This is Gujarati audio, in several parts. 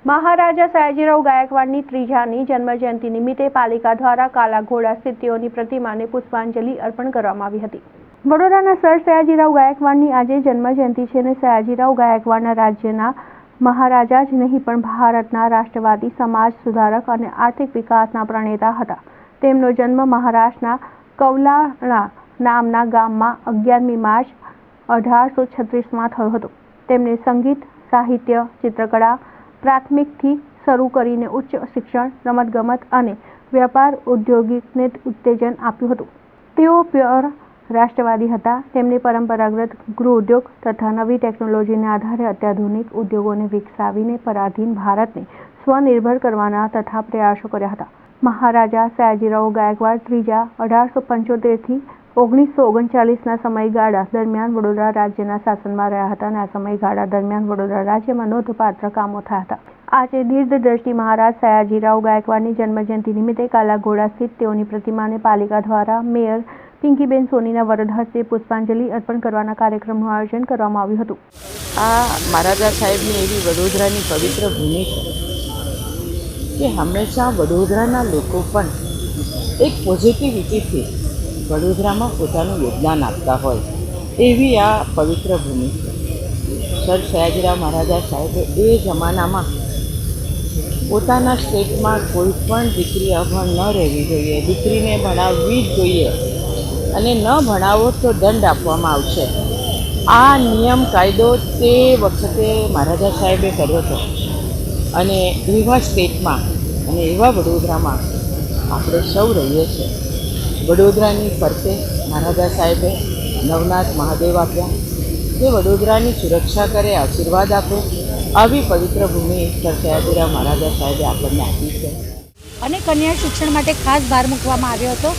મહારાજા સયાજીરાવ ગાયકવાડની ત્રીજાની જન્મજયંતિ નિમિત્તે પાલિકા દ્વારા કાલા ઘોડા સ્થિત તેઓની પ્રતિમાને પુષ્પાંજલિ અર્પણ કરવામાં આવી હતી। વડોદરાના સર સયાજીરાવ ગાયકવાડની આજે જન્મજયંતિ છે અને સયાજીરાવ ગાયકવાડના રાજ્યના મહારાજા જ નહીં પણ ભારતના રાષ્ટ્રવાદી, સમાજ સુધારક અને આર્થિક વિકાસના પ્રણેતા હતા। તેમનો જન્મ મહારાષ્ટ્રના કૌલાણા નામના ગામમાં 11મી માર્ચ 1836માં થયો હતો। તેમને સંગીત, સાહિત્ય, ચિત્રકળા પ્રાથમિકથી શરૂ કરીને ઉચ્ચ શિક્ષણ, રમતગમત અને વેપાર ઉદ્યોગિકને ઉત્તેજન આપ્યું હતું। તેઓ પ્યોર રાષ્ટ્રવાદી હતા। તેમણે પરંપરાગત ગૃહ ઉદ્યોગ તથા નવી ટેકનોલોજીના આધારે અત્યાધુનિક ઉદ્યોગોને વિકસાવીને પરાધીન ભારતને સ્વનિર્ભર કરવાના તથા પ્રયાસો કર્યા હતા। મહારાજા સયાજીરાવ ગાયકવાડ ત્રીજા 1875થી 1939ના સમયગાળા દરમિયાન વડોદરા રાજ્યના શાસનમાં રહ્યા હતા અને આ સમયગાળા દરમિયાન વડોદરા રાજ્યમાં નોંધપાત્ર કામો થયા હતા। આજે દીર્ઘદ્રષ્ટિ મહારાજ સયાજીરાવ ગાયકવાડની જન્મજયંતિ નિમિત્તે કાલા ઘોડા સ્થિત તેઓની પ્રતિમાને પાલિકા દ્વારા મેયર પિંકીબેન સોનીના વરદ હસ્તે પુષ્પાંજલિ અર્પણ કરવાના કાર્યક્રમનું આયોજન કરવામાં આવ્યું હતું। આ મહારાજા સાહેબની એવી વડોદરાની પવિત્ર ભૂમિ છે કે હંમેશા વડોદરાના લોકો પણ એક પોઝિટિવિટીથી વડોદરામાં પોતાનું યોગદાન આપતા હોય એવી આ પવિત્ર ભૂમિ છે। સર સયાજીરાવ મહારાજા સાહેબે એ જમાનામાં પોતાના સ્ટેટમાં કોઈ પણ દીકરી અભણ ન રહેવી જોઈએ, દીકરીને ભણાવવી જ જોઈએ અને ન ભણાવો તો દંડ આપવામાં આવશે। આ નિયમ કાયદો તે વખતે મહારાજા સાહેબે કર્યો હતો અને એવા સ્ટેટમાં અને એવા વડોદરામાં આપણે સૌ રહીએ છીએ। વડોદરાની ફરતે મહારાજા સાહેબે નવનાથ મહાદેવ આપ્યા, જે વડોદરાની સુરક્ષા કરે, આશીર્વાદ આપે, આવી પવિત્ર ભૂમિ સર સયાજીરાવ મહારાજા સાહેબે આપણને આપી છે। અને કન્યા શિક્ષણ માટે ખાસ ભાર મૂકવામાં આવ્યો હતો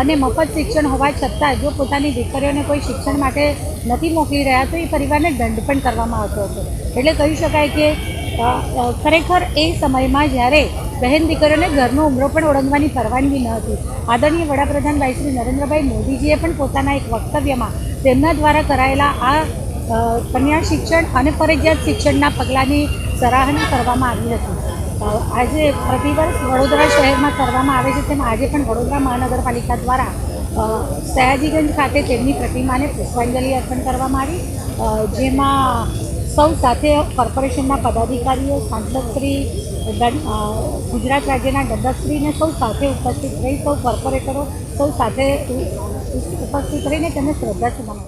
અને મફત શિક્ષણ હોવા છતાં જો પોતાની દીકરીઓને કોઈ શિક્ષણ માટે નથી મોકલી રહ્યા તો એ પરિવારને દંડ પણ કરવામાં આવતો હતો। એટલે કહી શકાય કે ખરેખર એ સમયમાં જ્યારે બહેન દીકરીઓને ઘરનો ઉમરો પણ ઓળંગવાની પરવાનગી ન હતી, આદરણીય વડાપ્રધાન ભાઈ શ્રી નરેન્દ્રભાઈ મોદીજીએ પણ પોતાના એક વક્તવ્યમાં તેમના દ્વારા કરાયેલા આ કન્યા શિક્ષણ અને ફરજિયાત શિક્ષણના પગલાંની સરાહના કરવામાં આવી હતી। આજે પ્રતિવર્ષ વડોદરા શહેરમાં કરવામાં આવે છે તેમ આજે પણ વડોદરા મહાનગરપાલિકા દ્વારા સયાજીગંજ ખાતે તેમની પ્રતિમાને પુષ્પાંજલિ અર્પણ કરવામાં આવી, જેમાં સૌ સાથે કોર્પોરેશનના પદાધિકારીઓ, સાંસદશ્રી, ગુજરાત રાજ્યના દંડકશ્રીને સૌ સાથે ઉપસ્થિત રહી, સૌ કોર્પોરેટરો સૌ સાથે ઉપસ્થિત રહીને તેમને શ્રદ્ધાસુમન